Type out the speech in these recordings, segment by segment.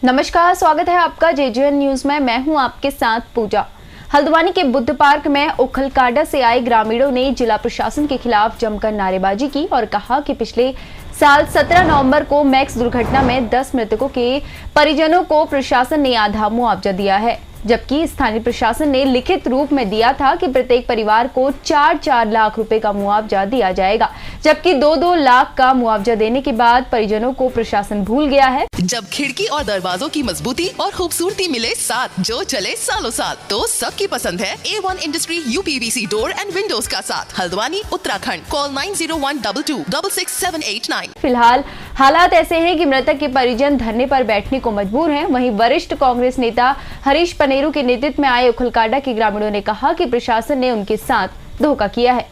नमस्कार, स्वागत है आपका जेजेएन न्यूज में। मैं हूं आपके साथ पूजा। हल्द्वानी के बुद्ध पार्क में उखलकाडा से आए ग्रामीणों ने जिला प्रशासन के खिलाफ जमकर नारेबाजी की और कहा कि पिछले साल 17 नवंबर को मैक्स दुर्घटना में 10 मृतकों के परिजनों को प्रशासन ने आधा मुआवजा दिया है, जबकि स्थानीय प्रशासन ने लिखित रूप में दिया था कि प्रत्येक परिवार को 4-4 लाख रुपए का मुआवजा दिया जाएगा, जबकि 2-2 लाख का मुआवजा देने के बाद परिजनों को प्रशासन भूल गया है। जब खिड़की और दरवाजों की मजबूती और खूबसूरती मिले साथ, जो चले सालों साल, तो सबकी पसंद है A1 industry UPVC door and Windows का साथ। हल्द्वानी उत्तराखंड। कॉल 9012226789। फिलहाल हालात ऐसे हैं कि मृतक के परिजन धरने पर बैठने को मजबूर हैं। वहीं वरिष्ठ कांग्रेस नेता हरीश पनेरू के नेतृत्व में आए उखलकाडा के ग्रामीणों ने कहा कि प्रशासन ने उनके साथ धोखा किया है।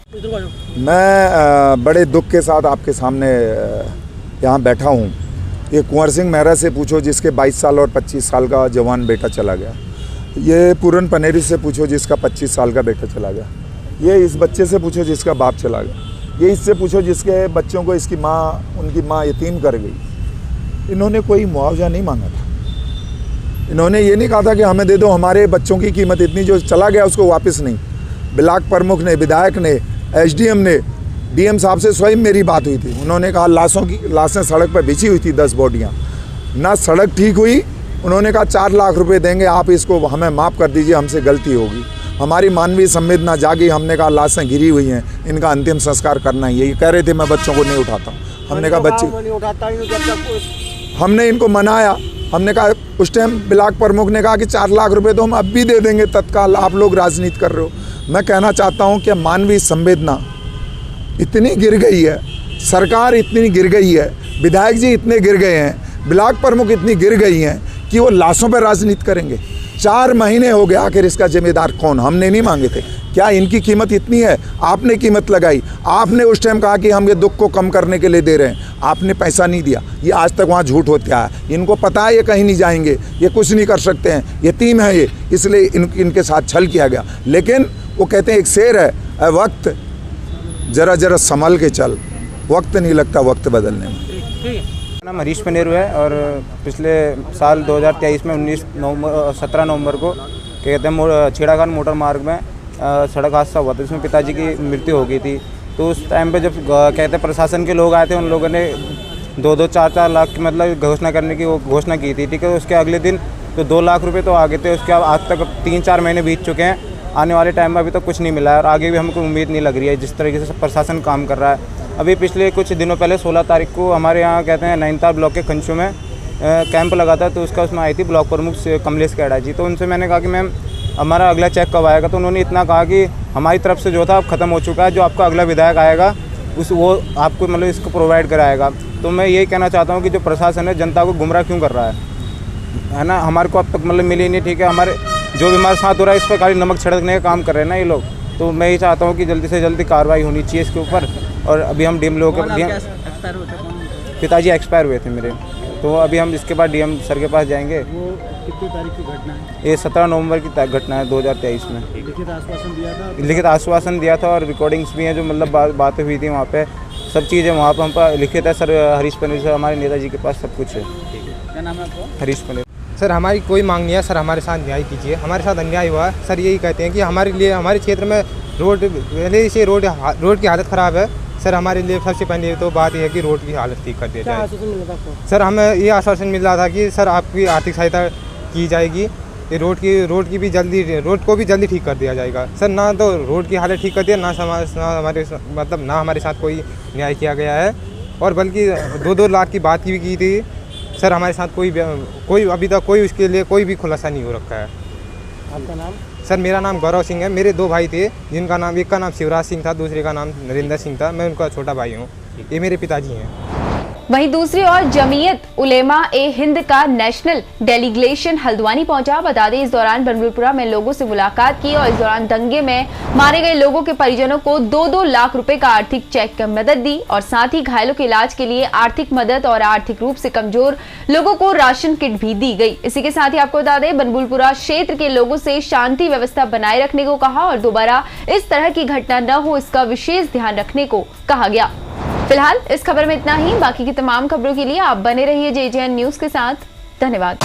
मैं बड़े दुख के साथ आपके सामने यहाँ बैठा हूँ। ये कुंवर सिंह मेहरा से पूछो जिसके 22 साल और 25 साल का जवान बेटा चला गया। ये पूरन पनेरी से पूछो जिसका 25 साल का बेटा चला गया। ये इस बच्चे से पूछो जिसका बाप चला गया। ये इससे पूछो जिसके बच्चों को उनकी माँ यतीम कर गई। इन्होंने कोई मुआवजा नहीं मांगा था। इन्होंने ये नहीं कहा था कि हमें दे दो, हमारे बच्चों की कीमत इतनी, जो चला गया उसको वापस नहीं। ब्लॉक प्रमुख ने, विधायक ने, SDM ने, DM साहब से स्वयं मेरी बात हुई थी। उन्होंने कहा लाशें सड़क पर बिछी हुई थी, 10 बॉडियाँ, ना सड़क ठीक हुई। उन्होंने कहा 4 लाख रुपए देंगे, आप इसको हमें माफ़ कर दीजिए, हमसे गलती होगी। हमारी मानवीय संवेदना जागी। हमने कहा लाशें गिरी हुई हैं, इनका अंतिम संस्कार करना ही है। ये कह रहे थे मैं बच्चों को नहीं उठाता हूँ। हमने कहा बच्चे, हमने इनको मनाया। हमने कहा, उस टाइम ब्लॉक प्रमुख ने कहा कि 4 लाख रुपए तो हम अब भी दे देंगे तत्काल, आप लोग राजनीति कर रहे हो। मैं कहना चाहता हूं कि मानवीय संवेदना इतनी गिर गई है, सरकार इतनी गिर गई है, विधायक जी इतने गिर गए हैं, ब्लॉक प्रमुख इतनी गिर गई हैं कि वो लाशों पर राजनीति करेंगे। 4 महीने हो गए, आखिर इसका जिम्मेदार कौन? हमने नहीं मांगे थे। क्या इनकी कीमत इतनी है? आपने कीमत लगाई। आपने उस टाइम कहा कि हम ये दुख को कम करने के लिए दे रहे हैं, आपने पैसा नहीं दिया। ये आज तक वहाँ झूठ होते आया। इनको पता है ये कहीं नहीं जाएंगे, ये कुछ नहीं कर सकते हैं, यतीम है ये, इसलिए इनके साथ छल किया गया। लेकिन वो कहते हैं एक शेर है, वक्त जरा जरा संभल के चल, वक्त नहीं लगता वक्त बदलने में। नाम हरीश पनेरू है और पिछले साल 2023 में 17 नवंबर को क्या कहते हैं छेड़ाखान मोटर मार्ग में सड़क हादसा हुआ था, जिसमें पिताजी की मृत्यु हो गई थी। तो उस टाइम पे जब कहते हैं प्रशासन के लोग आए थे, उन लोगों ने 2-2, 4-4 लाख की मतलब घोषणा करने की वो घोषणा की थी, ठीक है। उसके अगले दिन तो 2 लाख रुपए तो आ गए थे। उसके आज तक 3-4 महीने बीत चुके हैं। आने वाले टाइम में अभी तक कुछ नहीं मिला है और आगे भी हमको उम्मीद नहीं लग रही है जिस तरीके से प्रशासन काम कर रहा है। अभी पिछले कुछ दिनों पहले 16 तारीख को हमारे यहाँ कहते हैं नैनीताल ब्लॉक के खंचू में कैंप लगा था, तो उसमें आई थी ब्लॉक प्रमुख कमलेश कैड़ा जी। तो उनसे मैंने कहा कि मैम हमारा अगला चेक कब आएगा? तो उन्होंने इतना कहा कि हमारी तरफ से जो था अब ख़त्म हो चुका है, जो आपका अगला विधायक आएगा वो आपको मतलब इसको प्रोवाइड कराएगा। तो मैं यही कहना चाहता हूँ कि जो प्रशासन है जनता को गुमराह क्यों कर रहा है ना। हमारे को अब तक मतलब मिली नहीं, ठीक है। हमारे जो भी हमारे साथ हो रहा है इस पर खाली नमक छिड़कने का काम कर रहे हैं ना ये लोग। तो मैं ये चाहता हूँ कि जल्दी से जल्दी कार्रवाई होनी चाहिए इसके ऊपर। और अभी हम DM लोगों के पिताजी एक्सपायर हुए थे मेरे, तो अभी हम इसके बाद DM सर के पास जाएंगे। वो कितनी तारीख की घटना है? ये 17 नवंबर की घटना है 2023 में। लिखित आश्वासन दिया था? लिखित आश्वासन दिया था और रिकॉर्डिंग्स भी हैं, जो मतलब बातें हुई थी वहाँ पे, सब चीज़ें वहाँ पर हम पर लिखित है। सर हरीश पनेरू सर हमारे नेताजी के पास सब कुछ है। क्या नाम है आपका? हरीश पनेरू। सर हमारी कोई मांग नहीं है सर, हमारे साथ न्याय कीजिए। हमारे साथ अन्याय हुआ है सर, यही कहते हैं कि हमारे लिए हमारे क्षेत्र में रोड पहले से रोड की हालत ख़राब है सर। हमारे लिए सबसे पहले तो बात यह है कि रोड की हालत ठीक कर दिया जाए। आश्वासन मिला था आपको? सर हमें ये आश्वासन मिल रहा था कि सर आपकी आर्थिक सहायता की जाएगी, ये रोड को भी जल्दी ठीक कर दिया जाएगा। सर ना तो रोड की हालत ठीक कर दिया, ना हमारे साथ कोई न्याय किया गया है, और बल्कि 2-2 लाख की बात भी की थी सर। हमारे साथ कोई अभी तक कोई उसके लिए कोई भी खुलासा नहीं हो रखा है। आपका नाम? सर मेरा नाम गौरव सिंह है। मेरे 2 भाई थे, जिनका नाम, एक का नाम शिवराज सिंह था, दूसरे का नाम नरेंद्र सिंह था। मैं उनका छोटा भाई हूँ। ये मेरे पिताजी हैं। वहीं दूसरी ओर जमीयत उलेमा ए हिंद का नेशनल डेलीगेशन हल्द्वानी पहुंचा। बता दें, इस दौरान बनबुलपुरा में लोगों से मुलाकात की और इस दौरान दंगे में मारे गए लोगों के परिजनों को 2-2 लाख रुपए का आर्थिक चेक की मदद दी और साथ ही घायलों के इलाज के लिए आर्थिक मदद और आर्थिक रूप से कमजोर लोगों को राशन किट भी दी गई। इसी के साथ ही आपको बता दें, बनबुलपुरा क्षेत्र के लोगों से शांति व्यवस्था बनाए रखने को कहा और दोबारा इस तरह की घटना न हो इसका विशेष ध्यान रखने को कहा गया। फिलहाल इस खबर में इतना ही। बाकी की तमाम खबरों के लिए आप बने रहिए जेजेएन न्यूज के साथ। धन्यवाद।